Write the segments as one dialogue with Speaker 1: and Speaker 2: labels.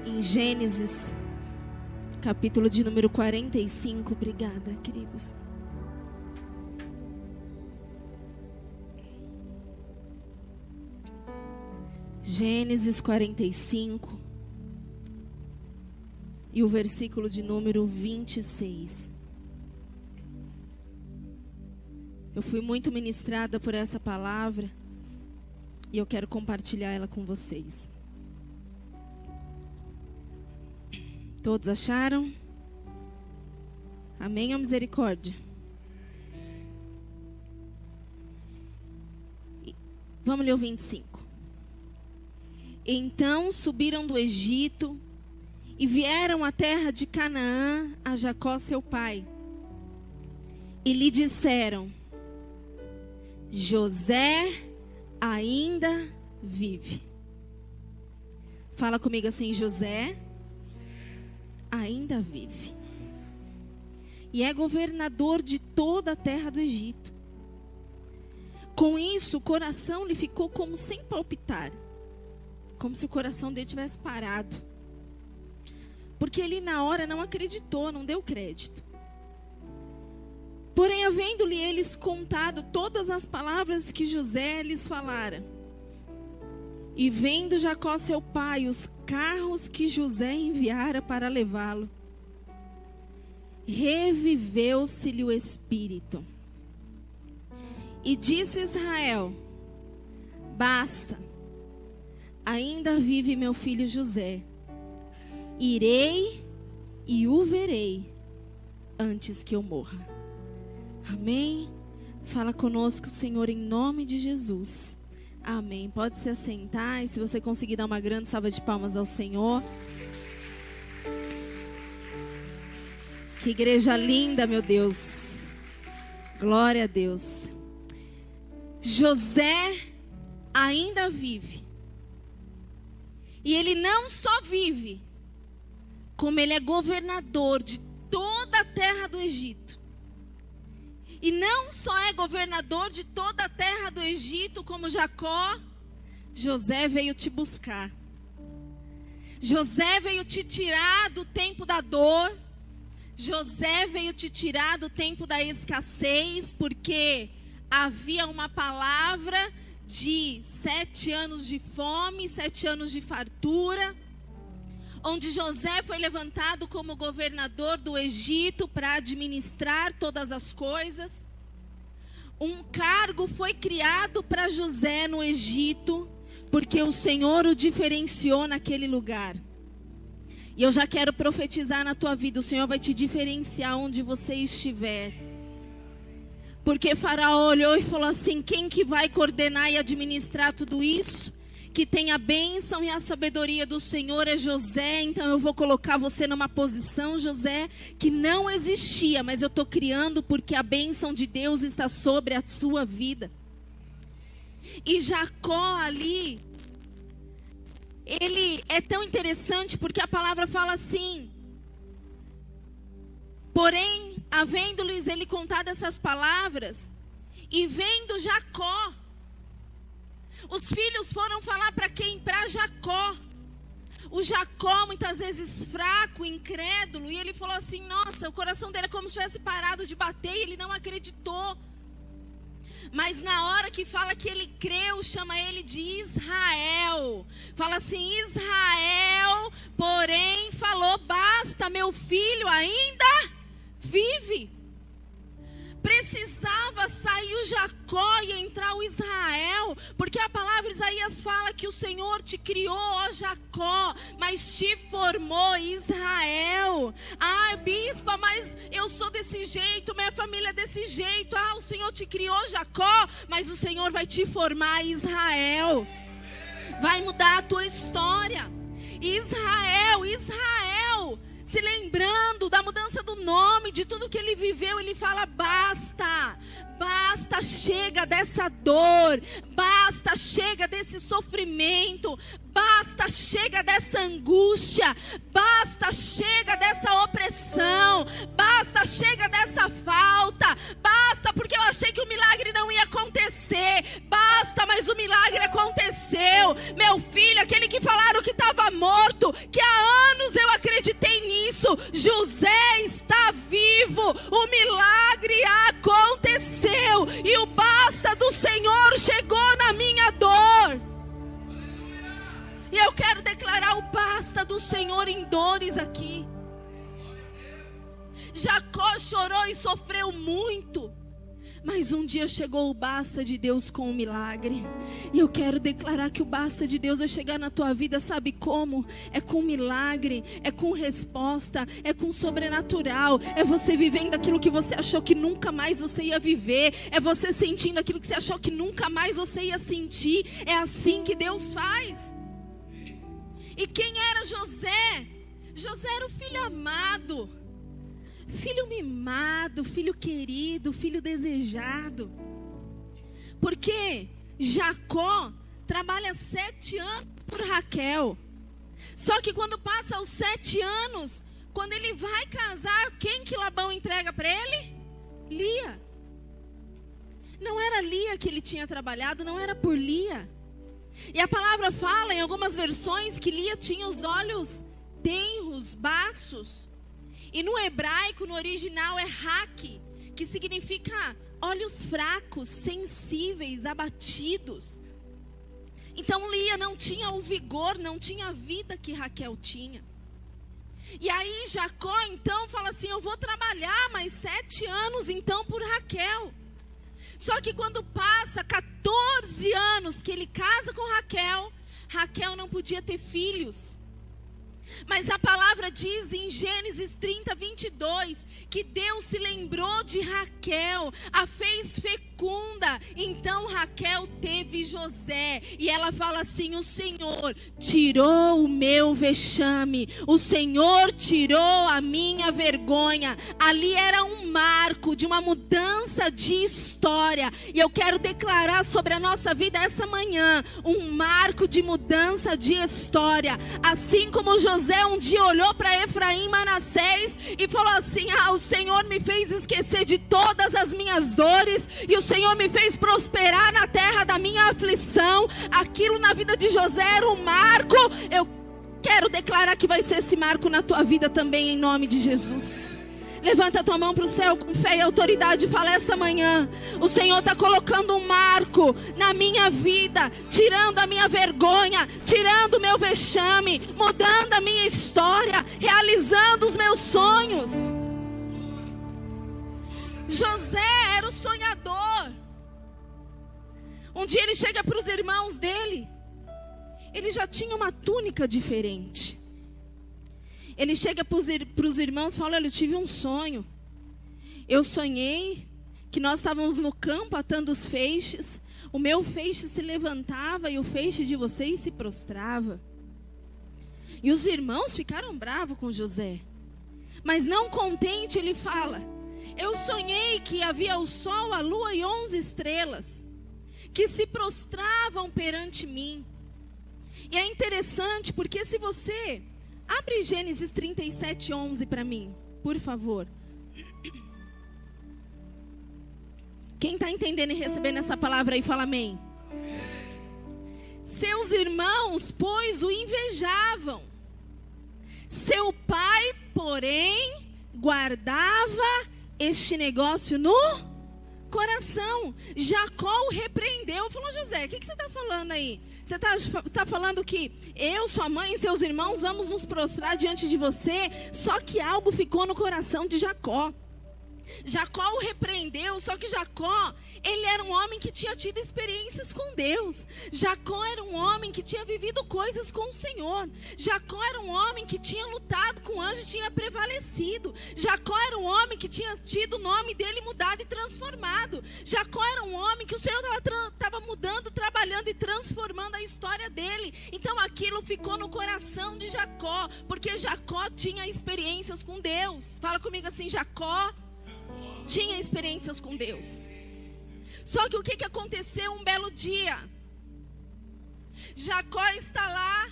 Speaker 1: em Gênesis, capítulo de número 45. Obrigada, queridos. Gênesis 45 e o versículo de número 26. Eu fui muito ministrada por essa palavra e eu quero compartilhar ela com vocês. Todos acharam? Amém ou misericórdia? Vamos ler o 25. Então subiram do Egito e vieram à terra de Canaã a Jacó seu pai. E lhe disseram: José ainda vive. Fala comigo assim: José ainda vive. E é governador de toda a terra do Egito. Com isso, o coração lhe ficou como sem palpitar, como se o coração dele tivesse parado. Porque ele na hora não acreditou, não deu crédito. Porém, havendo-lhe eles contado todas as palavras que José lhes falara, e vendo Jacó seu pai os carros que José enviara para levá-lo, reviveu-se-lhe o espírito. E disse Israel: basta, ainda vive meu filho José. Irei e o verei antes que eu morra. Amém? Fala conosco, Senhor, em nome de Jesus. Amém. Pode se assentar, e se você conseguir dar uma grande salva de palmas ao Senhor. Que igreja linda, meu Deus. Glória a Deus. José ainda vive. E ele não só vive, como ele é governador de toda a terra do Egito. E não só é governador de toda a terra do Egito, como Jacó, José veio te buscar. José veio te tirar do tempo da dor. José veio te tirar do tempo da escassez, porque havia uma palavra de 7 anos de fome, 7 anos de fartura, onde José foi levantado como governador do Egito para administrar todas as coisas. Um cargo foi criado para José no Egito, porque o Senhor o diferenciou naquele lugar. E eu já quero profetizar na tua vida: o Senhor vai te diferenciar onde você estiver. Porque Faraó olhou e falou assim: quem que vai coordenar e administrar tudo isso? Que tem a bênção e a sabedoria do Senhor é José. Então eu vou colocar você numa posição, José, que não existia, mas eu estou criando porque a bênção de Deus está sobre a sua vida. E Jacó ali, ele é tão interessante porque a palavra fala assim: porém, havendo-lhes ele contado essas palavras, e vendo Jacó, os filhos foram falar para quem? Para Jacó. O Jacó, muitas vezes fraco, incrédulo, e ele falou assim: nossa, o coração dele é como se tivesse parado de bater, e ele não acreditou. Mas na hora que fala que ele creu, chama ele de Israel. Fala assim: Israel, porém, falou: basta, meu filho ainda vive. Precisava sair o Jacó e entrar o Israel, porque a palavra Isaías fala que o Senhor te criou, ó Jacó, mas te formou Israel. Ah, bispa, mas eu sou desse jeito, minha família é desse jeito. Ah, o Senhor te criou, Jacó, mas o Senhor vai te formar Israel. Vai mudar a tua história. Israel, Israel, se lembrando da mudança do nome, de tudo que ele viveu, ele fala: basta, basta, chega dessa dor, basta, chega desse sofrimento, basta, chega dessa angústia, basta, chega dessa opressão, basta, chega dessa falta, basta, porque eu achei que o milagre não ia acontecer, basta, mas o milagre aconteceu. Meu filho, aquele que falaram que estava morto, que há José está vivo, o milagre aconteceu e o basta do Senhor chegou na minha dor. E eu quero declarar o basta do Senhor em dores aqui. Jacó chorou e sofreu muito, mas um dia chegou o basta de Deus com o milagre. E eu quero declarar que o basta de Deus vai chegar na tua vida, sabe como? É com milagre, é com resposta, é com sobrenatural. É você vivendo aquilo que você achou que nunca mais você ia viver. É você sentindo aquilo que você achou que nunca mais você ia sentir. É assim que Deus faz. E quem era José? José era o filho amado, filho mimado, filho querido, filho desejado. Porque Jacó trabalha 7 anos por Raquel. Só que quando passa os 7 anos, quando ele vai casar, quem que Labão entrega para ele? Lia. Não era Lia que ele tinha trabalhado, não era por Lia. E a palavra fala em algumas versões que Lia tinha os olhos tenros, baços. E no hebraico, no original, é haki, que significa olhos fracos, sensíveis, abatidos. Então Lia não tinha o vigor, não tinha a vida que Raquel tinha. E aí Jacó então fala assim, eu vou trabalhar mais 7 anos então por Raquel. Só que quando passa 14 anos que ele casa com Raquel, Raquel não podia ter filhos. Mas a palavra diz em Gênesis 30, 22, que Deus se lembrou de Raquel, a fez fecunda. Então Raquel teve José. E ela fala assim, o Senhor tirou o meu vexame, o Senhor tirou a minha vergonha. Ali era um marco de uma mudança de história. E eu quero declarar sobre a nossa vida essa manhã, um marco de mudança de história. Assim como José um dia olhou para Efraim e Manassés e falou assim, o Senhor me fez esquecer de todas as minhas dores e o Senhor me fez prosperar na terra da minha aflição. Aquilo na vida de José era um marco. Eu quero declarar que vai ser esse marco na tua vida também, em nome de Jesus. Levanta a tua mão para o céu com fé e autoridade e fala essa manhã, o Senhor está colocando um marco na minha vida, tirando a minha vergonha, tirando o meu vexame, mudando a minha história, realizando os meus sonhos. José era o sonhador. Um dia ele chega para os irmãos dele, ele já tinha uma túnica diferente. Ele chega para os irmãos e fala, olha, eu tive um sonho. Eu sonhei que nós estávamos no campo atando os feixes. O meu feixe se levantava e o feixe de vocês se prostrava. E os irmãos ficaram bravos com José. Mas não contente, ele fala, eu sonhei que havia o sol, a lua e 11 estrelas, que se prostravam perante mim. E é interessante porque se você... Abre Gênesis 37, 11 para mim, por favor. Quem está entendendo e recebendo essa palavra aí, fala amém. Seus irmãos, pois, o invejavam. Seu pai, porém, guardava este negócio no coração. Jacó o repreendeu. Falou, José, o que você está falando aí? Você está falando que eu, sua mãe e seus irmãos vamos nos prostrar diante de você? Só que algo ficou no coração de Jacó. Jacó o repreendeu, só que Jacó, ele era um homem que tinha tido experiências com Deus. Jacó era um homem que tinha vivido coisas com o Senhor. Jacó era um homem que tinha lutado com anjos e tinha prevalecido. Jacó era um homem que tinha tido o nome dele mudado e transformado. Jacó era um homem que o Senhor estava mudando, trabalhando e transformando a história dele. Então aquilo ficou no coração de Jacó, porque Jacó tinha experiências com Deus. Fala comigo assim, Jacó tinha experiências com Deus. Só que o que aconteceu um belo dia? Jacó está lá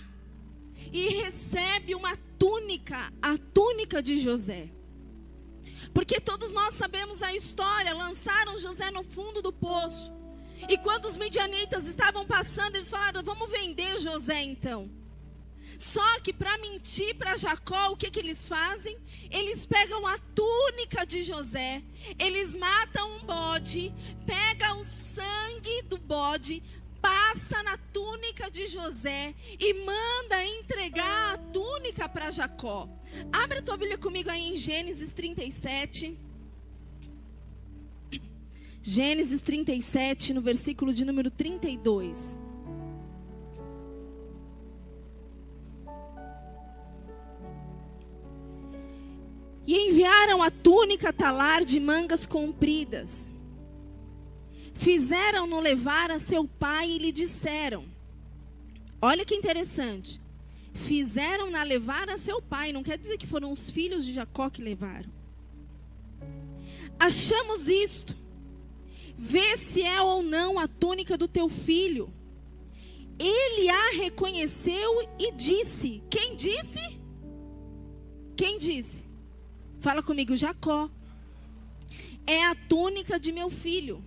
Speaker 1: e recebe uma túnica, a túnica de José. Porque todos nós sabemos a história, lançaram José no fundo do poço. E quando os midianitas estavam passando, eles falaram, vamos vender José então. Só que para mentir para Jacó, o que eles fazem? Eles pegam a túnica de José, eles matam um bode, pegam o sangue do bode, passa na túnica de José e manda entregar a túnica para Jacó. Abre a tua Bíblia comigo aí em Gênesis 37. Gênesis 37, no versículo de número 32. E enviaram a túnica talar de mangas compridas. Fizeram-no levar a seu pai e lhe disseram. Olha que interessante. Fizeram-na levar a seu pai. Não quer dizer que foram os filhos de Jacó que levaram. Achamos isto. Vê se é ou não a túnica do teu filho. Ele a reconheceu e disse. Quem disse? Quem disse? Fala comigo, Jacó. É a túnica de meu filho.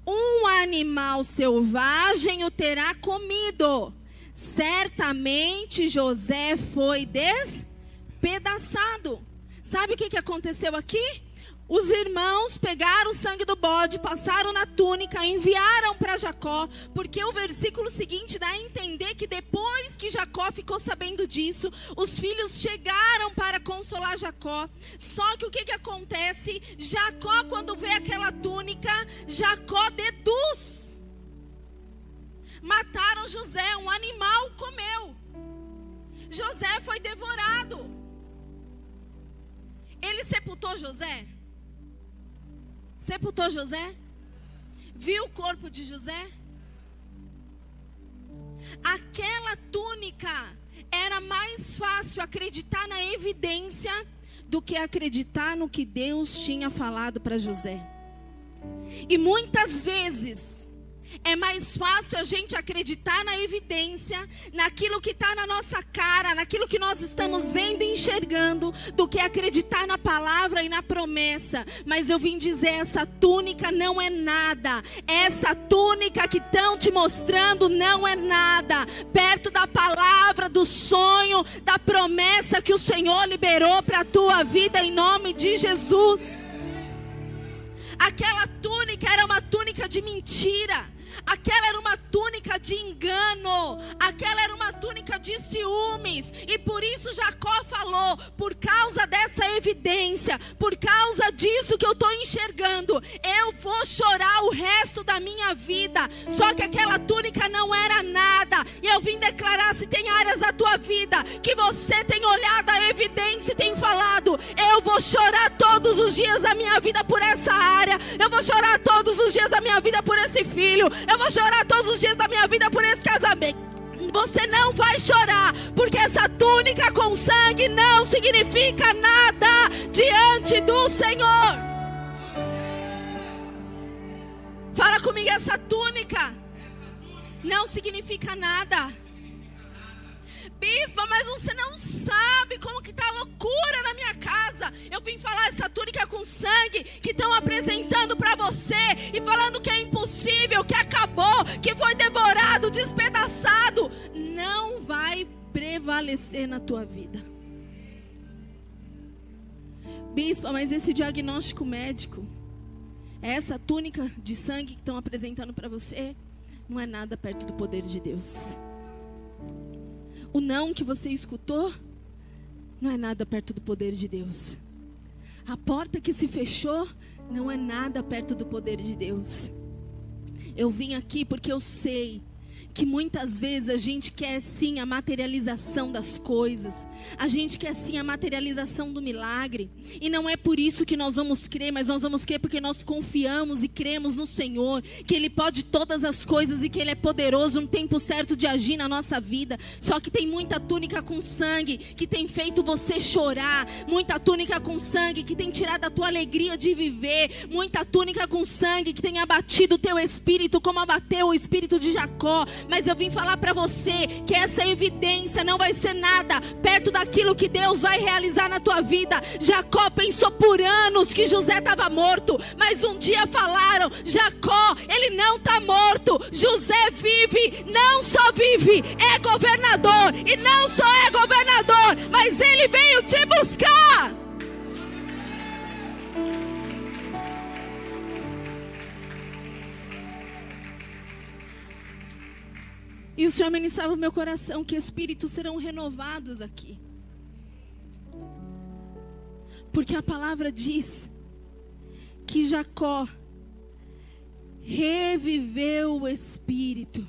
Speaker 1: Um animal selvagem o terá comido. Certamente José foi despedaçado. Sabe o que aconteceu aqui? Os irmãos pegaram o sangue do bode, passaram na túnica, enviaram para Jacó, porque o versículo seguinte dá a entender que depois que Jacó ficou sabendo disso, os filhos chegaram para consolar Jacó. Só que o que acontece? Jacó, quando vê aquela túnica, Jacó deduz. Mataram José, um animal comeu. José foi devorado. Ele sepultou José? Sepultou José? Viu o corpo de José? Aquela túnica era mais fácil acreditar na evidência do que acreditar no que Deus tinha falado para José. E muitas vezes é mais fácil a gente acreditar na evidência, naquilo que está na nossa cara, naquilo que nós estamos vendo e enxergando, do que acreditar na palavra e na promessa. Mas eu vim dizer, essa túnica não é nada. Essa túnica que estão te mostrando não é nada. Perto da palavra, do sonho, da promessa que o Senhor liberou para a tua vida em nome de Jesus. Aquela túnica era uma túnica de mentira. Aquela era uma túnica de engano. Aquela era uma túnica de ciúmes. E por isso Jacó falou: por causa dessa evidência, por causa disso que eu estou enxergando, eu vou chorar o resto da minha vida. Só que aquela túnica não era nada. E eu vim declarar: se tem áreas da tua vida que você tem olhado a evidência e tem falado: eu vou chorar todos os dias da minha vida por essa área, eu vou chorar todos os dias da minha vida por esse filho, eu vou chorar todos os dias da minha vida por esse casamento. Você não vai chorar, porque essa túnica com sangue não significa nada diante do Senhor. Fala comigo, essa túnica não significa nada. Bispa, mas você não sabe como que está a loucura na minha casa. Eu vim falar essa túnica com sangue que estão apresentando para você e falando que é impossível, que acabou, que foi devorado, despedaçado. Não vai prevalecer na tua vida. Bispa, mas esse diagnóstico médico, essa túnica de sangue que estão apresentando para você, não é nada perto do poder de Deus. O não que você escutou não é nada perto do poder de Deus. A porta que se fechou não é nada perto do poder de Deus. Eu vim aqui porque eu sei que muitas vezes a gente quer sim a materialização das coisas. A gente quer sim a materialização do milagre. E não é por isso que nós vamos crer, mas nós vamos crer porque nós confiamos e cremos no Senhor, que Ele pode todas as coisas e que Ele é poderoso no tempo certo de agir na nossa vida. Só que tem muita túnica com sangue que tem feito você chorar. Muita túnica com sangue que tem tirado a tua alegria de viver. Muita túnica com sangue que tem abatido o teu espírito como abateu o espírito de Jacó. Mas eu vim falar para você que essa evidência não vai ser nada perto daquilo que Deus vai realizar na tua vida. Jacó pensou por anos que José estava morto, mas um dia falaram: Jacó, ele não está morto, José vive, não só vive, é governador, e não só é governador, mas ele veio te buscar. E o Senhor ministrava o meu coração que espíritos serão renovados aqui. Porque a palavra diz que Jacó reviveu o espírito.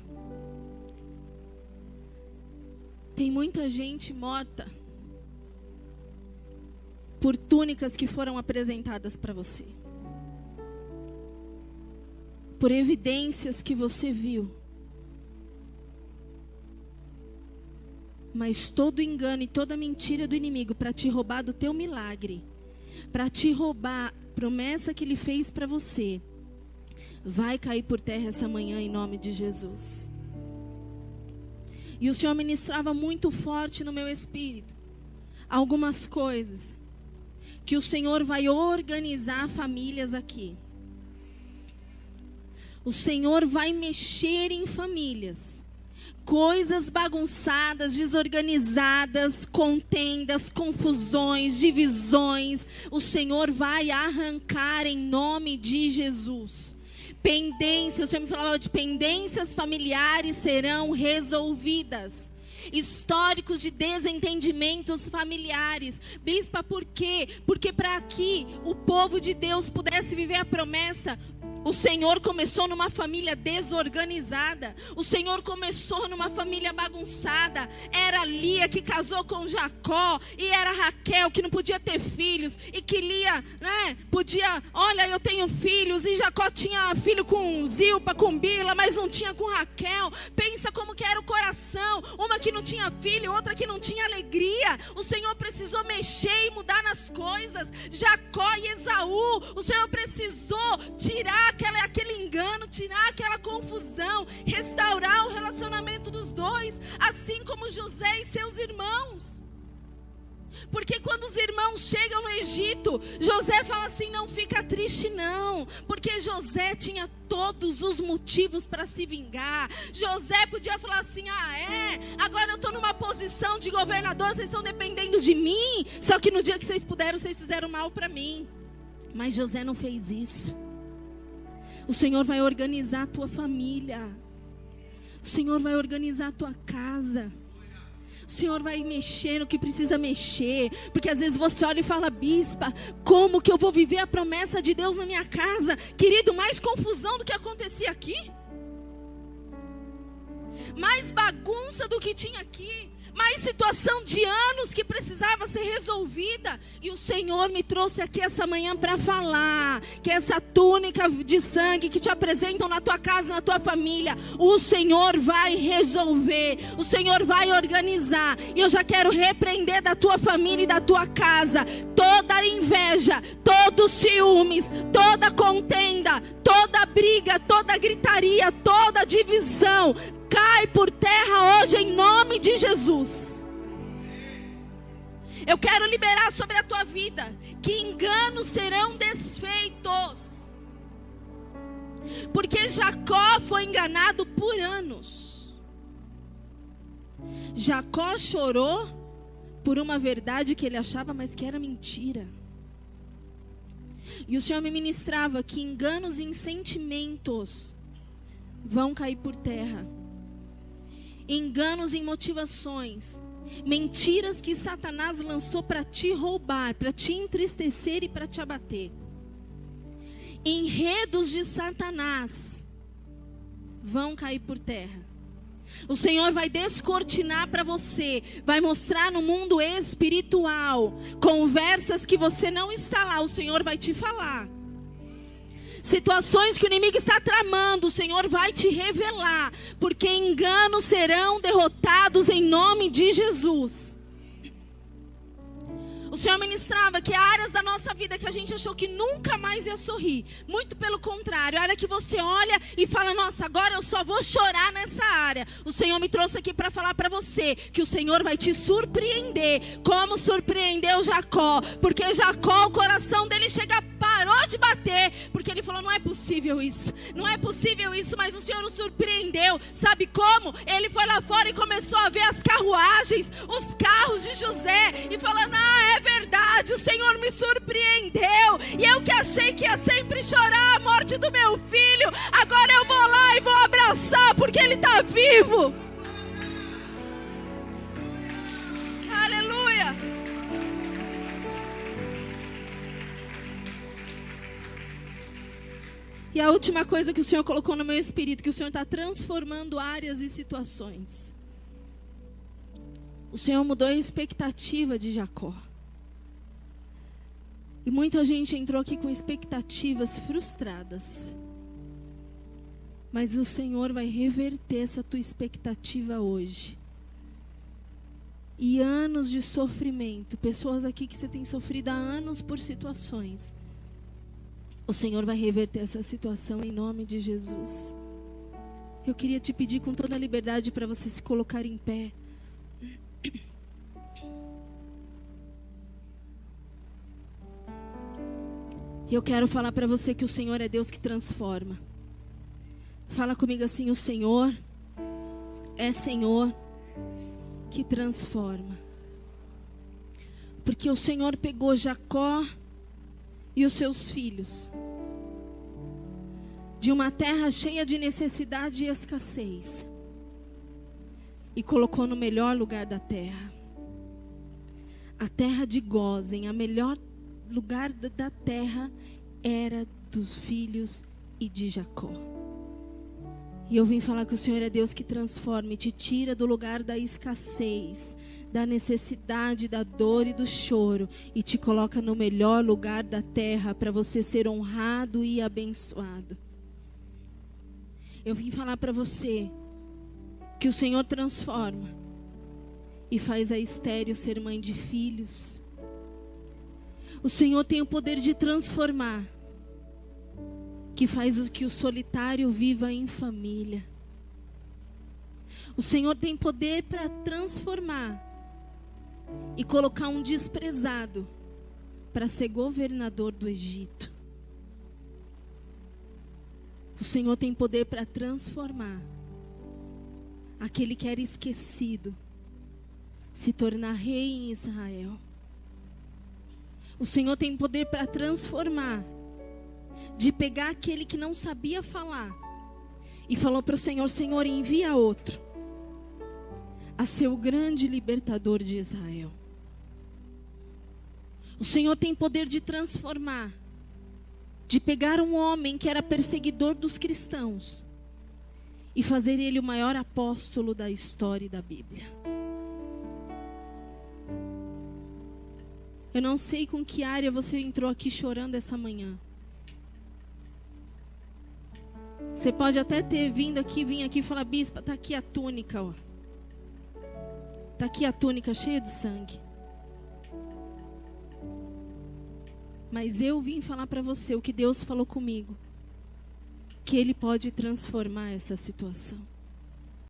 Speaker 1: Tem muita gente morta por túnicas que foram apresentadas para você, por evidências que você viu. Mas todo engano e toda mentira do inimigo para te roubar do teu milagre, para te roubar a promessa que ele fez para você, vai cair por terra essa manhã em nome de Jesus. E o Senhor ministrava muito forte no meu espírito algumas coisas que o Senhor vai organizar famílias aqui. O Senhor vai mexer em famílias. Coisas bagunçadas, desorganizadas, contendas, confusões, divisões, o Senhor vai arrancar em nome de Jesus. Pendências, o Senhor me falava de pendências familiares serão resolvidas. Históricos de desentendimentos familiares. Bispa, por quê? Porque para que o povo de Deus pudesse viver a promessa, o Senhor começou numa família desorganizada. O Senhor começou numa família bagunçada. Era Lia que casou com Jacó. E era Raquel que não podia ter filhos. E que Lia, podia, olha, eu tenho filhos. E Jacó tinha filho com Zilpa, com Bila, mas não tinha com Raquel. Pensa como que era o coração. Uma que não tinha filho, outra que não tinha alegria. O Senhor precisou mexer e mudar nas coisas. Jacó e Esaú, o Senhor precisou tirar aquele engano, tirar aquela confusão, restaurar o relacionamento dos dois, assim como José e seus irmãos. Porque quando os irmãos chegam no Egito, José fala assim: não fica triste não, porque José tinha todos os motivos para se vingar. José podia falar assim: agora eu estou numa posição de governador, vocês estão dependendo de mim, só que no dia que vocês puderam, vocês fizeram mal para mim. Mas José não fez isso. O Senhor vai organizar a tua família. O Senhor vai organizar a tua casa. O Senhor vai mexer no que precisa mexer. Porque às vezes você olha e fala: bispa, como que eu vou viver a promessa de Deus na minha casa? Querido, mais confusão do que acontecia aqui. Mais bagunça do que tinha aqui. Mais situação de anos que precisava ser resolvida. E o Senhor me trouxe aqui essa manhã para falar que essa túnica de sangue que te apresentam na tua casa, na tua família, o Senhor vai resolver. O Senhor vai organizar. E eu já quero repreender da tua família e da tua casa toda inveja, todos ciúmes, toda contenda, toda briga, toda gritaria, toda divisão. Cai por terra hoje em nome de Jesus. Eu quero liberar sobre a tua vida que enganos serão desfeitos. Porque Jacó foi enganado por anos. Jacó chorou por uma verdade que ele achava, mas que era mentira. E o Senhor me ministrava que enganos e sentimentos vão cair por terra. Enganos em motivações, mentiras que Satanás lançou para te roubar, para te entristecer e para te abater. Enredos de Satanás vão cair por terra. O Senhor vai descortinar para você, vai mostrar no mundo espiritual conversas que você não está lá, o Senhor vai te falar. Situações que o inimigo está tramando, o Senhor vai te revelar, porque enganos serão derrotados em nome de Jesus. O O Senhor ministrava que há áreas da nossa vida que a gente achou que nunca mais ia sorrir. Muito pelo contrário, a área que você olha e fala, nossa, agora eu só vou chorar nessa área. O Senhor me trouxe aqui para falar para você que o Senhor vai te surpreender, como surpreendeu Jacó. Porque Jacó, o coração dele parou de bater, porque ele falou, não é possível isso, mas o Senhor o surpreendeu. Sabe como? Ele foi lá fora e começou a ver as carruagens, os carros de José, e falando, é verdade, o Senhor me surpreendeu, e eu que achei que ia sempre chorar a morte do meu filho, agora eu vou lá e vou abraçar, porque ele está vivo. Aleluia. E a última coisa que o Senhor colocou no meu espírito, que o Senhor está transformando áreas e situações. O Senhor mudou a expectativa de Jacó. E muita gente entrou aqui com expectativas frustradas. Mas o Senhor vai reverter essa tua expectativa hoje. E anos de sofrimento, pessoas aqui que você tem sofrido há anos por situações, o Senhor vai reverter essa situação em nome de Jesus. Eu queria te pedir com toda a liberdade para você se colocar em pé. E eu quero falar para você que o Senhor é Deus que transforma. Fala comigo assim, o Senhor é Senhor que transforma. Porque o Senhor pegou Jacó e os seus filhos de uma terra cheia de necessidade e escassez e colocou no melhor lugar da terra. A terra de Gósen, a melhor lugar da terra era dos filhos e de Jacó. E eu vim falar que o Senhor é Deus que transforma e te tira do lugar da escassez, da necessidade, da dor e do choro, e te coloca no melhor lugar da terra para você ser honrado e abençoado. Eu vim falar para você que o Senhor transforma e faz a estéril ser mãe de filhos. O Senhor tem o poder de transformar, que faz o que o solitário viva em família. O Senhor tem poder para transformar e colocar um desprezado para ser governador do Egito. O Senhor tem poder para transformar aquele que era esquecido, se tornar rei em Israel. O Senhor tem poder para transformar, de pegar aquele que não sabia falar e falou para o Senhor, Senhor, envia outro a ser o grande libertador de Israel. O Senhor tem poder de transformar, de pegar um homem que era perseguidor dos cristãos e fazer ele o maior apóstolo da história da Bíblia. Eu não sei com que área você entrou aqui chorando essa manhã. Você pode até ter vim aqui e falar, bispa, está aqui a túnica, ó. Está aqui a túnica cheia de sangue. Mas eu vim falar para você o que Deus falou comigo, que Ele pode transformar essa situação.